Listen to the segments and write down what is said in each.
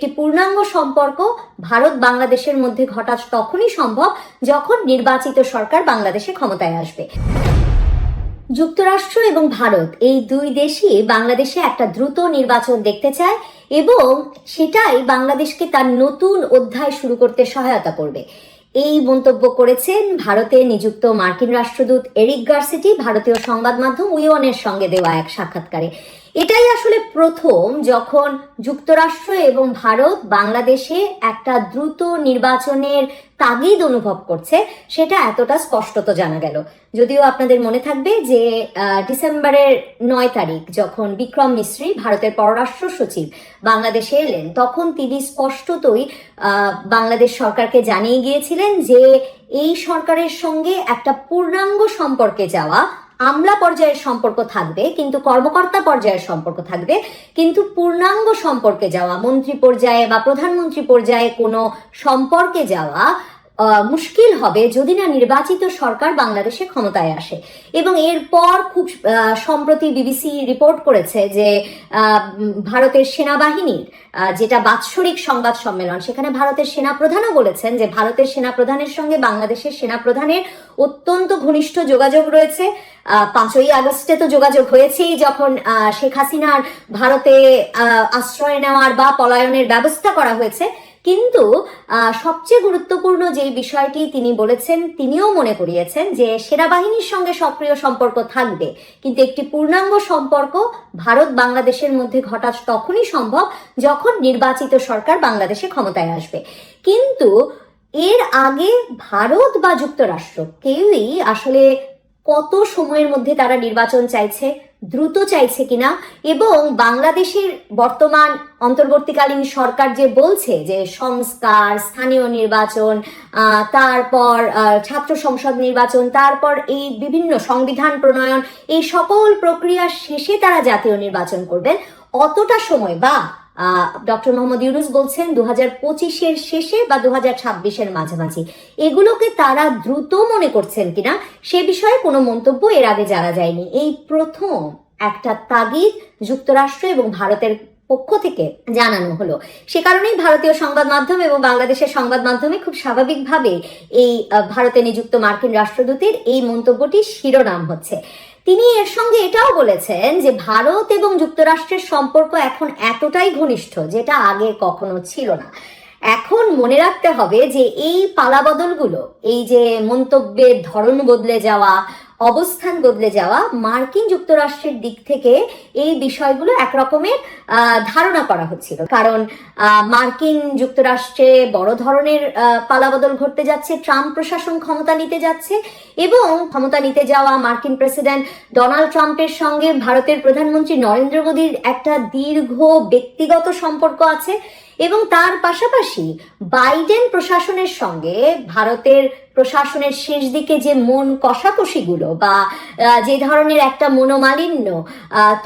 একটি পূর্ণাঙ্গ সম্পর্ক ভারত বাংলাদেশের মধ্যে ঘটা তখনই সম্ভব যখন নির্বাচিত সরকার বাংলাদেশে ক্ষমতায় আসবে। যুক্তরাষ্ট্র এবং ভারত এই দুই দেশই বাংলাদেশে একটা দ্রুত নির্বাচন দেখতে চায় এবং সেটাই বাংলাদেশকে তার নতুন অধ্যায় শুরু করতে সহায়তা করবে। এই মন্তব্য করেছেন ভারতে নিযুক্ত মার্কিন রাষ্ট্রদূত এরিক গারসেটি ভারতীয় সংবাদ মাধ্যম উইওনের সঙ্গে দেওয়া এক সাক্ষাৎকারে। এটাই আসলে প্রথম যখন যুক্তরাষ্ট্র এবং ভারত বাংলাদেশে একটা দ্রুত নির্বাচনের তাগিদ অনুভব করছে, সেটা এতটা স্পষ্টত জানা গেল। যদিও আপনাদের মনে থাকবে যে ডিসেম্বরের 9 তারিখ যখন বিক্রম মিশ্রি ভারতের পররাষ্ট্র সচিব বাংলাদেশে এলেন, তখন তিনি স্পষ্টতই বাংলাদেশ সরকারকে জানিয়ে গিয়েছিলেন যে এই সরকারের সঙ্গে একটা পূর্ণাঙ্গ সম্পর্কে যাওয়া, আমলা পর্যায়ের সম্পর্ক থাকবে কিন্তু কর্মকর্তা পর্যায়ের সম্পর্ক থাকবে, কিন্তু পূর্ণাঙ্গ সম্পর্কে যাওয়া, মন্ত্রী পর্যায়ে বা প্রধানমন্ত্রী পর্যায়ে কোনো সম্পর্কে যাওয়া মুশকিল হবে যদি না নির্বাচিত সরকার বাংলাদেশে ক্ষমতায় আসে। এবং এরপর খুব সম্প্রতি বিবিসি রিপোর্ট করেছে যে ভারতের সেনাবাহিনীর যেটা বাৎসরিক সংবাদ সম্মেলন, সেখানে ভারতের সেনাপ্রধানও বলেছেন যে ভারতের সেনাপ্রধানের সঙ্গে বাংলাদেশের সেনাপ্রধানের অত্যন্ত ঘনিষ্ঠ যোগাযোগ রয়েছে। 5ই আগস্টে তো যোগাযোগ হয়েছেই, যখন শেখ হাসিনার ভারতে আশ্রয় নেওয়ার বা পলায়নের ব্যবস্থা করা হয়েছে। কিন্তু সবচেয়ে গুরুত্বপূর্ণ যে বিষয়টি তিনি বলেছেন, তিনিও মনে করিয়েছেন যে সেনাবাহিনীর সঙ্গে সক্রিয় সম্পর্ক থাকবে, কিন্তু একটি পূর্ণাঙ্গ সম্পর্ক ভারত বাংলাদেশের মধ্যে ঘটা তখনই সম্ভব যখন নির্বাচিত সরকার বাংলাদেশে ক্ষমতায় আসবে। কিন্তু এর আগে ভারত বা যুক্তরাষ্ট্র কেউই আসলে কত সময়ের মধ্যে তারা নির্বাচন চাইছে, দ্রুত চাইছে কিনা, এবং বাংলাদেশের বর্তমান অন্তর্বর্তীকালীন সরকার যে বলছে যে সংস্কার, স্থানীয় নির্বাচন, তারপর ছাত্র সংসদ নির্বাচন, তারপর এই বিভিন্ন সংবিধান প্রণয়ন, এই সকল প্রক্রিয়া শেষে তারা জাতীয় নির্বাচন করবেন, অতটা সময় বা ডক্টর মোহাম্মদ ইউনূস বলছেন 2025-এর শেষে বা 2026-এর মাঝামাঝি, এগুলোকে তারা দ্রুত মনে করছেন কিনা সে বিষয়ে কোনো মন্তব্য এর আগে জানা যায়নি। এই প্রথম একটা তাগিদ যুক্তরাষ্ট্র এবং ভারতের পক্ষ থেকে জানানো হলো। সে কারণেই ভারতীয় সংবাদ মাধ্যম এবং বাংলাদেশের সংবাদ মাধ্যমে খুব স্বাভাবিকভাবে এই ভারতে নিযুক্ত মার্কিন রাষ্ট্রদূতের এই মন্তব্যটি শিরোনাম হচ্ছে। তিনি এর সঙ্গে এটাও বলেছেন যে ভারত এবং যুক্তরাষ্ট্রের সম্পর্ক এখন এতটাই ঘনিষ্ঠ যেটা আগে কখনো ছিল না। এখন মনে রাখতে হবে যে এই পালাবদলগুলো, এই যে মন্তব্যের ধরন বদলে যাওয়া, অবস্থান বদলে যাওয়া, মার্কিন যুক্তরাষ্ট্রের দিক থেকে এই বিষয়গুলো একরকমের ধারণা করা হচ্ছিল। কারণ মার্কিন যুক্তরাষ্ট্রে বড় ধরনের পালাবদল ঘটতে যাচ্ছে, ট্রাম্প প্রশাসন ক্ষমতা নিতে যাচ্ছে এবং ক্ষমতা নিতে যাওয়া মার্কিন প্রেসিডেন্ট ডোনাল্ড ট্রাম্পের সঙ্গে ভারতের প্রধানমন্ত্রী নরেন্দ্র মোদীর একটা দীর্ঘ ব্যক্তিগত সম্পর্ক আছে। এবং তার পাশাপাশি বাইডেন প্রশাসনের সঙ্গে ভারতের প্রশাসনের শেষ দিকে যে মন কষাকষিগুলো বা যে ধরনের একটা মনোমালিন্য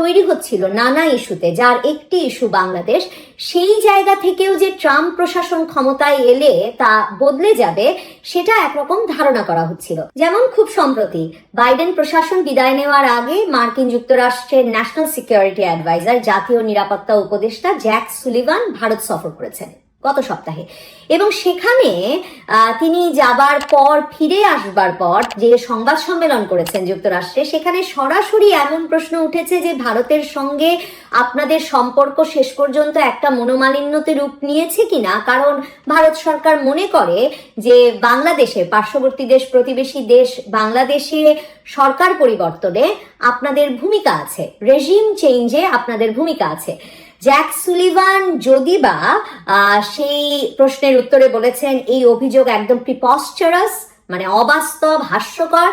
তৈরি হচ্ছিল নানা ইস্যুতে, যার একটি ইস্যু বাংলাদেশ, সেই জায়গা থেকেও যে ট্রাম্প প্রশাসন ক্ষমতায় এলে তা বদলে যাবে সেটা একরকম ধারণা করা হচ্ছিল। যেমন খুব সম্প্রতি বাইডেন প্রশাসন বিদায় নেওয়ার আগে মার্কিন যুক্তরাষ্ট্রের ন্যাশনাল সিকিউরিটি অ্যাডভাইজার, জাতীয় নিরাপত্তা উপদেষ্টা জ্যাক সুলিভান ভারত সফর করেছেন গত সপ্তাহে। এবং সেখানে তিনি যাবার পর, ফিরে আসবার পর যে সংবাদ সম্মেলন করেছেন যুক্তরাষ্ট্রে, সেখানে সরাসরি এমন প্রশ্ন উঠেছে যে ভারতের সঙ্গে আপনাদের সম্পর্ক শেষ পর্যন্ত একটা মনোমালিন্যতে রূপ নিয়েছে কিনা। কারণ ভারত সরকার মনে করে যে বাংলাদেশে, পার্শ্ববর্তী দেশ, প্রতিবেশী দেশ বাংলাদেশে সরকার পরিবর্তনে আপনাদের ভূমিকা আছে, রেজিম চেঞ্জে আপনাদের ভূমিকা আছে। জ্যাক সুলিভান যদি বা সেই প্রশ্নের উত্তরে বলেছেন এই অভিযোগ একদম প্রিপস্টারাস, মানে অবাস্তব, হাস্যকর,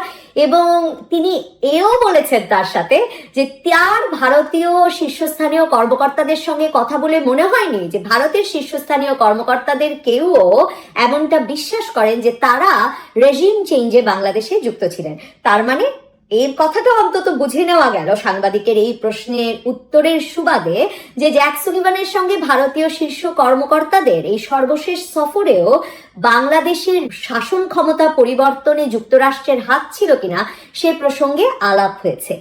এবং তিনি এও বলেছেন তার সাথে যে তার ভারতীয় শীর্ষস্থানীয় কর্মকর্তাদের সঙ্গে কথা বলে মনে হয়নি যে ভারতের শীর্ষস্থানীয় কর্মকর্তাদের কেউও এমনটা বিশ্বাস করেন যে তারা রেজিম চেঞ্জে বাংলাদেশে যুক্ত ছিলেন। তার মানে এর কথাটা অন্তত বুঝে নেওয়া গেল সাংবাদিকের এই প্রশ্নের উত্তরের সুবাদে যে জ্যাক সুলিভানের সঙ্গে ভারতীয় শীর্ষ কর্মকর্তাদের এই সর্বশেষ সফরেও বাংলাদেশের শাসন ক্ষমতা পরিবর্তনে যুক্তরাষ্ট্রের হাত ছিল কিনা সে প্রসঙ্গে আলাপ হয়েছে।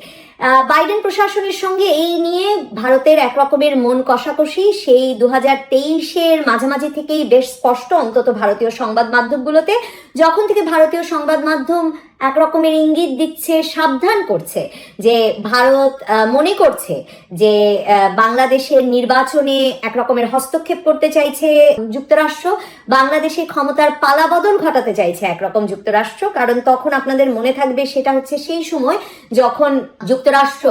বাইডেন প্রশাসনের সঙ্গে এই নিয়ে ভারতের এক রকমের মন কষাকষি সেই 2023-এর মাঝামাঝি থেকেই বেশ স্পষ্ট, অন্তত ভারতীয় সংবাদ মাধ্যমগুলোতে, যখন থেকে ভারতীয় সংবাদ মাধ্যম এক রকমের ইঙ্গিত দিচ্ছে, সাবধান করছে যে ভারত মনে করছে যে বাংলাদেশের নির্বাচনে এক রকমের হস্তক্ষেপ করতে চাইছে যুক্তরাষ্ট্র, বাংলাদেশের ক্ষমতার পালাবদল ঘটাতে চাইছে একরকম যুক্তরাষ্ট্র। কারণ তখন আপনাদের মনে থাকবে সেটা হচ্ছে সেই সময় যখন যুক্তরাষ্ট্র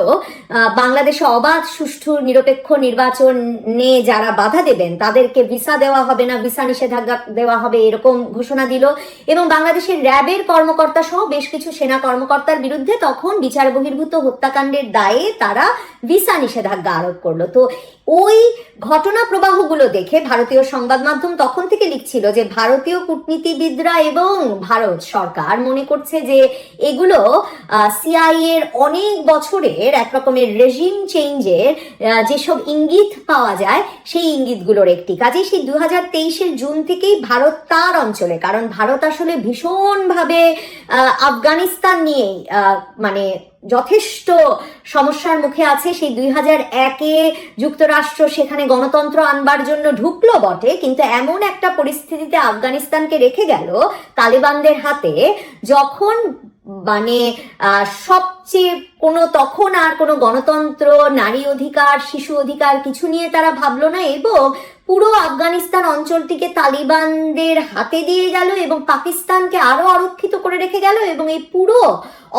বাংলাদেশে অবাধ, সুষ্ঠু, নিরপেক্ষ নির্বাচনে যারা বাধা দেবেন তাদেরকে ভিসা দেওয়া হবে না, ভিসা নিষেধাজ্ঞা দেওয়া হবে, এরকম ঘোষণা দিল। এবং বাংলাদেশের র্যাবের কর্মকর্তা সহ বেশ কিছু সেনা কর্মকর্তার বিরুদ্ধে তখন বিচার বহির্ভূত হত্যাকাণ্ডের দায়ে তারা ভিসা নিষেধাজ্ঞা আরোপ করলো। তো ওই ঘটনা প্রবাহগুলো দেখে ভারতীয় সংবাদ মাধ্যম তখন থেকে লিখছিল যে ভারতীয় কূটনীতিবিদরা এবং ভারত সরকার মনে করছে যে এগুলো সিআইএ এর অনেক বছরের এক রকমের রেজিম চেঞ্জের যেসব ইঙ্গিত পাওয়া যায় সেই ইঙ্গিতগুলোর একটি। কাজে সেই 2023-এর জুন থেকেই ভারত তার অঞ্চলে, কারণ ভারত আসলে ভীষণভাবে আফগানিস্তান নিয়েই মানে যথেষ্ট সমস্যার মুখে আছে। সেই 2001-এ যুক্তরাষ্ট্র সেখানে গণতন্ত্র আনবার জন্য ঢুকলো বটে, কিন্তু এমন একটা পরিস্থিতিতে আফগানিস্তানকে রেখে গেল তালেবানদের হাতে, যখন মানে সবচেয়ে তখন আর কোনো গণতন্ত্র, নারী অধিকার, শিশু অধিকার কিছু নিয়ে তারা ভাবলো না, এবং পুরো আফগানিস্তান অঞ্চলটিকে তালিবানদের হাতে দিয়ে গেল এবং পাকিস্তানকে আরো আরক্ষিত করে রেখে গেল, এবং এই পুরো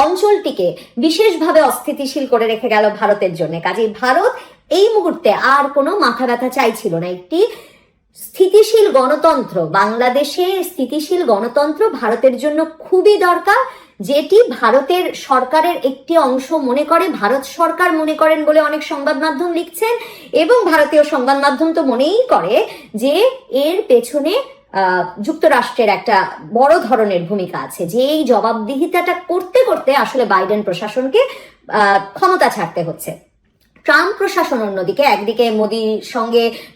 অঞ্চলটিকে বিশেষভাবে অস্থিতিশীল করে রেখে গেল ভারতের জন্য। কাজেই ভারত এই মুহূর্তে আর কোনো মাথা ব্যথা চাইছিল না। একটি স্থিতিশীল গণতন্ত্র, বাংলাদেশে স্থিতিশীল গণতন্ত্র ভারতের জন্য খুবই দরকার, যেটি ভারতের সরকারের একটি অংশ মনে করে, ভারত সরকার মনে করেন বলে অনেক সংবাদ মাধ্যম লিখছেন, এবং ভারতীয় সংবাদ মাধ্যম তো মনেই করে যে এর পেছনে যুক্তরাষ্ট্রের একটা বড় ধরনের ভূমিকা আছে, যে এই জবাবদিহিতাটা করতে করতে আসলে বাইডেন প্রশাসনকে ক্ষমতা ছাড়তে হচ্ছে। ট্রাম্প প্রশাসন অন্যদিকে, একদিকে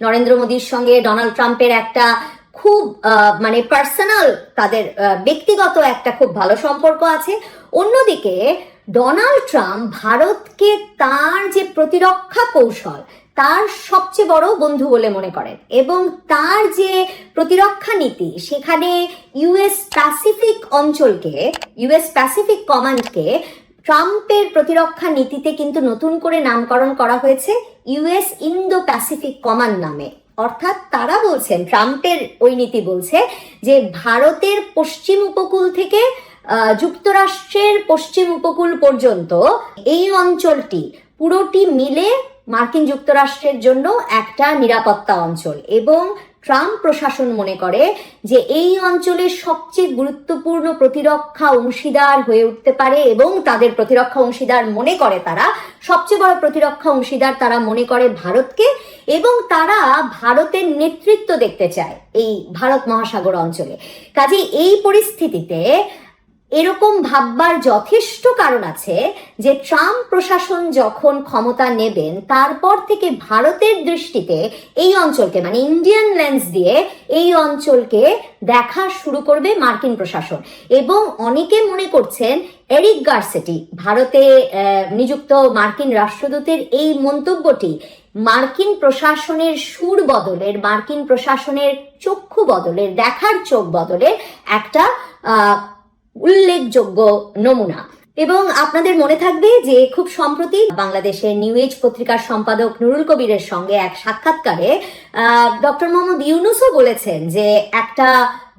নরেন্দ্র মোদীর সঙ্গে ডোনাল্ড ট্রাম্পের একটা খুব মানে পার্সোনাল, তাদের ব্যক্তিগত একটা খুব ভালো সম্পর্ক আছে। অন্যদিকে ডোনাল্ড ট্রাম্প ভারতকে তার যে প্রতিরক্ষা কৌশল তার সবচেয়ে বড় বন্ধু বলে মনে করেন, এবং তার যে প্রতিরক্ষা নীতি সেখানে ইউএস প্যাসিফিক অঞ্চলকে, ইউএস প্যাসিফিক কমান্ডকে ট্রাম্পের প্রতিরক্ষা নীতিতে কিন্তু নতুন করে নামকরণ করা হয়েছে ইউএস ইন্দো প্যাসিফিক কমান্ড নামে। অর্থাৎ তারা বলছেন, ট্রাম্পের ওই নীতি বলছে যে ভারতের পশ্চিম উপকূল থেকে যুক্তরাষ্ট্রের পশ্চিম উপকূল পর্যন্ত এই অঞ্চলটি পুরোটি মিলে মার্কিন যুক্তরাষ্ট্রের জন্য একটা নিরাপত্তা অঞ্চল, এবং ট্রাম্প প্রশাসন মনে করে যে এই অঞ্চলের সবচেয়ে গুরুত্বপূর্ণ প্রতিরক্ষা অংশীদার হয়ে উঠতে পারে, এবং তাদের প্রতিরক্ষা অংশীদার মনে করে, তারা সবচেয়ে বড় প্রতিরক্ষা অংশীদার তারা মনে করে ভারতকে, এবং তারা ভারতের নেতৃত্ব দেখতে চায় এই ভারত মহাসাগর অঞ্চলে। কাজে এই পরিস্থিতিতে এরকম ভাববার যথেষ্ট কারণ আছে যে ট্রাম্প প্রশাসন যখন ক্ষমতা নেবেন তারপর থেকে ভারতের দৃষ্টিতে এই অঞ্চলকে, মানে ইন্ডিয়ান লেন্স দিয়ে এই অঞ্চলকে দেখা শুরু করবে মার্কিন প্রশাসন। এবং অনেকে মনে করছেন এরিক গার্সেটি, ভারতে নিযুক্ত মার্কিন রাষ্ট্রদূতের এই মন্তব্যটি মার্কিন প্রশাসনের সুর বদলের, মার্কিন প্রশাসনের চক্ষু বদলের, দেখার চোখ বদলের একটা উল্লেখযোগ্য নমুনা। এবং আপনাদের মনে থাকবে যে খুব সম্প্রতি বাংলাদেশের নিউ এজ পত্রিকার সম্পাদক নুরুল কবিরের সঙ্গে এক সাক্ষাৎকারে ডক্টর মোহাম্মদ ইউনূসও বলেছেন যে একটা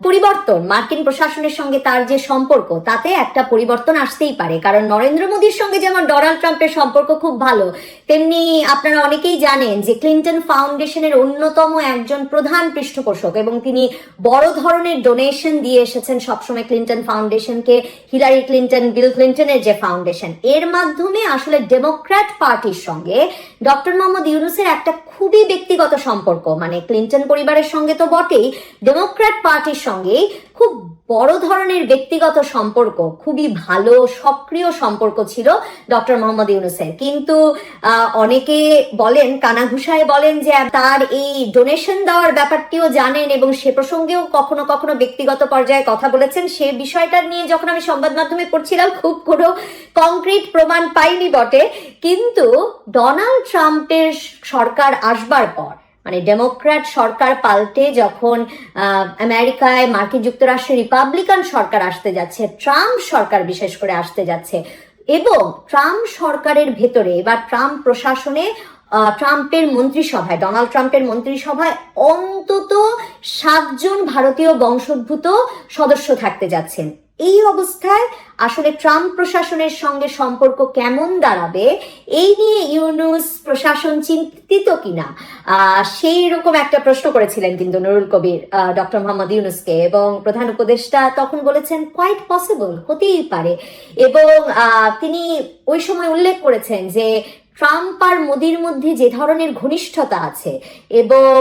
পরিবর্তন, মার্কিন প্রশাসনের সঙ্গে তার যে সম্পর্ক তাতে একটা পরিবর্তন আসতেই পারে। কারণ নরেন্দ্র মোদীর সঙ্গে যেমন ডোনাল্ড ট্রাম্পের সম্পর্ক খুব ভালো, তেমনি আপনারা অনেকেই জানেন যে ক্লিন্টন ফাউন্ডেশনের অন্যতম একজন প্রধান পৃষ্ঠপোষক, এবং তিনি বড় ধরনের ডোনেশন দিয়ে এসেছেন সবসময় ক্লিন্টন ফাউন্ডেশনকে, হিলারি ক্লিন্টন, বিল ক্লিন্টনের যে ফাউন্ডেশন, এর মাধ্যমে আসলে ডেমোক্র্যাট পার্টির সঙ্গে ডক্টর মোহাম্মদ ইউনূসের একটা খুবই ব্যক্তিগত সম্পর্ক, মানে ক্লিন্টন পরিবারের সঙ্গে তো বটেই, ডেমোক্র্যাট পার্টির সঙ্গে খুব বড় ধরনের ব্যক্তিগত সম্পর্ক, খুবই ভালো সক্রিয় সম্পর্ক ছিল ডক্টর মোহাম্মদ ইউনূসের। কিন্তু অনেকে বলেন, কানাঘুষায় বলেন যে তার এই ডোনেশন দেওয়ার ব্যাপারটিও জানেন এবং সে প্রসঙ্গেও কখনো কখনো ব্যক্তিগত পর্যায়ে কথা বলেছেন। সে বিষয়টা নিয়ে যখন আমি সংবাদ মাধ্যমে পড়ছিলাম খুব কোনো কংক্রিট প্রমাণ পাইনি বটে, কিন্তু ডোনাল্ড ট্রাম্পের সরকার আসবার পর, মানে ডেমোক্র্যাট সরকার পাল্টে যখন আমেরিকায় মার্কিন যুক্তরাষ্ট্রে রিপাবলিকান সরকার আসতে যাচ্ছে, ট্রাম্প সরকার বিশেষ করে আসতে যাচ্ছে, এবং ট্রাম্প সরকারের ভেতরে বা ট্রাম্প প্রশাসনে ট্রাম্পের মন্ত্রিসভায়, ডোনাল্ড ট্রাম্পের মন্ত্রিসভায় অন্তত 7 জন ভারতীয় বংশোদ্ভূত সদস্য থাকতে যাচ্ছেন। এই অবস্থায় আসলে ট্রাম্প প্রশাসনের সঙ্গে সম্পর্ক কেমন দাঁড়াবে এই নিয়ে ইউনূস প্রশাসন চিন্তিত কিনা, সেই রকম একটা প্রশ্ন করেছিলেন কিন্তু নুরুল কবির ডক্টর মোহাম্মদ ইউনূসকে, এবং প্রধান উপদেষ্টা তখন বলেছেন কোয়াইট পসিবল, হতেই পারে। এবং তিনি ওই সময় উল্লেখ করেছেন যে ট্রাম্প আর মোদির মধ্যে যে ধরনের ঘনিষ্ঠতা আছে এবং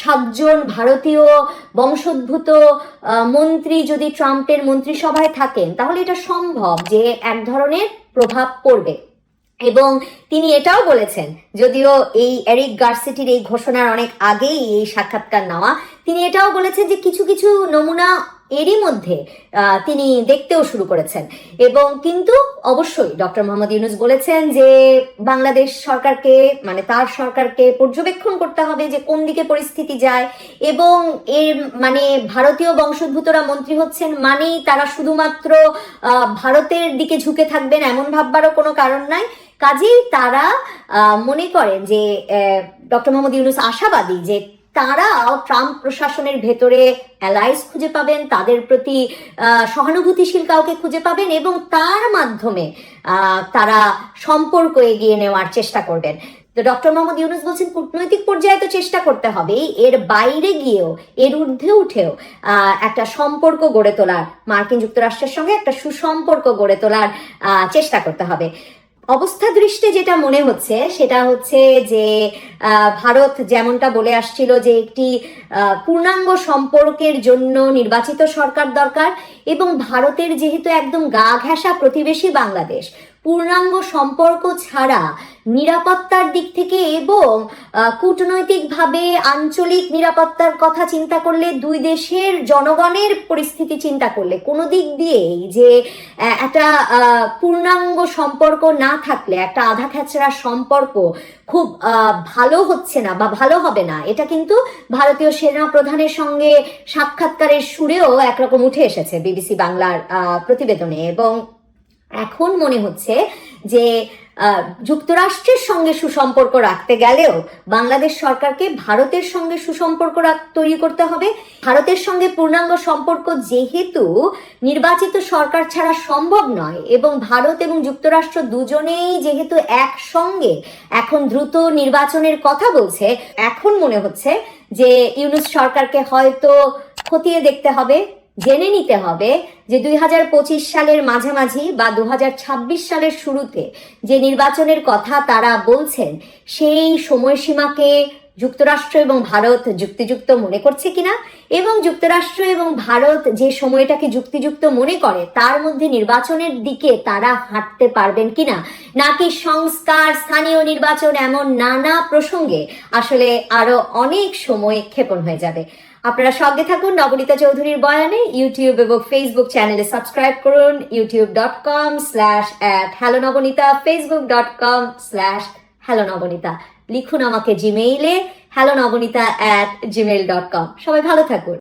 7 জন ভারতীয় বংশোদ্ভূত মন্ত্রী যদি ট্রাম্পের মন্ত্রিসভায় থাকেন তাহলে এটা সম্ভব যে এক ধরনের প্রভাব পড়বে। এবং তিনি এটাও বলেছেন, যদিও এই এরিক গার্সেটির এই ঘোষণার অনেক আগেই এই সাক্ষাৎকার নেওয়া, তিনি এটাও বলেছেন যে কিছু কিছু নমুনা এরই মধ্যে তিনি দেখতেও শুরু করেছেন। এবং কিন্তু অবশ্যই ডক্টর মোহাম্মদ ইউনূস বলেছেন যে বাংলাদেশ সরকারকে, মানে তার সরকারকে পর্যবেক্ষণ করতে হবে যে কোন দিকে পরিস্থিতি যায়, এবং এর মানে ভারতীয় বংশোদ্ভূতরা মন্ত্রী হচ্ছেন মানেই তারা শুধুমাত্র ভারতের দিকে ঝুঁকে থাকবেন এমন ভাববারও কোনো কারণ নাই। কাজেই তারা মনে করেন যে ডক্টর মোহাম্মদ ইউনূস আশাবাদী যে তারাও ট্রাম্প প্রশাসনের ভেতরে অ্যালাইস খুঁজে পাবেন, তাদের প্রতি সহানুভূতিশীল কাউকে খুঁজে পাবেন এবং তার মাধ্যমে তারা সম্পর্ক এগিয়ে নেওয়ার চেষ্টা করবেন। তো ডক্টর মোহাম্মদ ইউনূস বলছেন কূটনৈতিক পর্যায়ে তো চেষ্টা করতে হবেই, এর বাইরে গিয়েও, এর ঊর্ধ্বে উঠেও একটা সম্পর্ক গড়ে তোলার, মার্কিন যুক্তরাষ্ট্রের সঙ্গে একটা সুসম্পর্ক গড়ে তোলার চেষ্টা করতে হবে। অবস্থা দৃষ্টে যেটা মনে হচ্ছে সেটা হচ্ছে যে ভারত যেমনটা বলে আসছিল যে একটি পূর্ণাঙ্গ সম্পর্কের জন্য নির্বাচিত সরকার দরকার, এবং ভারতের যেহেতু একদম গা ঘেঁষা প্রতিবেশী বাংলাদেশ, পূর্ণাঙ্গ সম্পর্ক ছাড়া নিরাপত্তার দিক থেকে এবং কূটনৈতিকভাবে আঞ্চলিক নিরাপত্তার কথা চিন্তা করলে, দুই দেশের জনগণের পরিস্থিতি চিন্তা করলে, কোনো দিক দিয়েই যে একটা পূর্ণাঙ্গ সম্পর্ক না থাকলে একটা আধা খেচড়া সম্পর্ক খুব ভালো হচ্ছে না বা ভালো হবে না, এটা কিন্তু ভারতীয় সেনা প্রধানের সঙ্গে সাক্ষাৎকারের সুরেও একরকম উঠে এসেছে বিবিসি বাংলার প্রতিবেদনে। এবং এখন মনে হচ্ছে যে যুক্তরাষ্ট্রের সঙ্গে সুসম্পর্ক রাখতে গেলেও বাংলাদেশ সরকারকে ভারতের সঙ্গে সুসম্পর্ক তৈরি করতে হবে। ভারতের সঙ্গে পূর্ণাঙ্গ সম্পর্ক যেহেতু নির্বাচিত সরকার ছাড়া সম্ভব নয়, এবং ভারত এবং যুক্তরাষ্ট্র দুজনেই যেহেতু একসঙ্গে এখন দ্রুত নির্বাচনের কথা বলছে, এখন মনে হচ্ছে যে ইউনূস সরকারকে হয়তো খতিয়ে দেখতে হবে, জেনে নিতে হবে যে 2025 সালের মাঝামাঝি বা 2026 সালের শুরুতে যে নির্বাচনের কথা তারা বলছেন সেই সময়সীমাকে যুক্তরাষ্ট্র এবং ভারত যুক্তিযুক্ত মনে করছে কিনা, এবং যুক্তরাষ্ট্র এবং ভারত যে সময়টাকে যুক্তিযুক্ত মনে করে তার মধ্যে নির্বাচনের দিকে তারা হাঁটতে পারবেন কিনা, নাকি সংস্কার, স্থানীয় নির্বাচন, এমন নানা প্রসঙ্গে আসলে আরো অনেক সময় ক্ষেপণ হয়ে যাবে। আপনারা সঙ্গে থাকুন নবনীতা চৌধুরীর বয়ানে। ইউটিউব এবং ফেসবুক চ্যানেলে সাবস্ক্রাইব করুন, youtube.com/hello-nabanita, facebook.com/hello-nabanita। লিখুন আমাকে জিমেইলে hello-nabanita@gmail.com। সবাই ভালো থাকুন।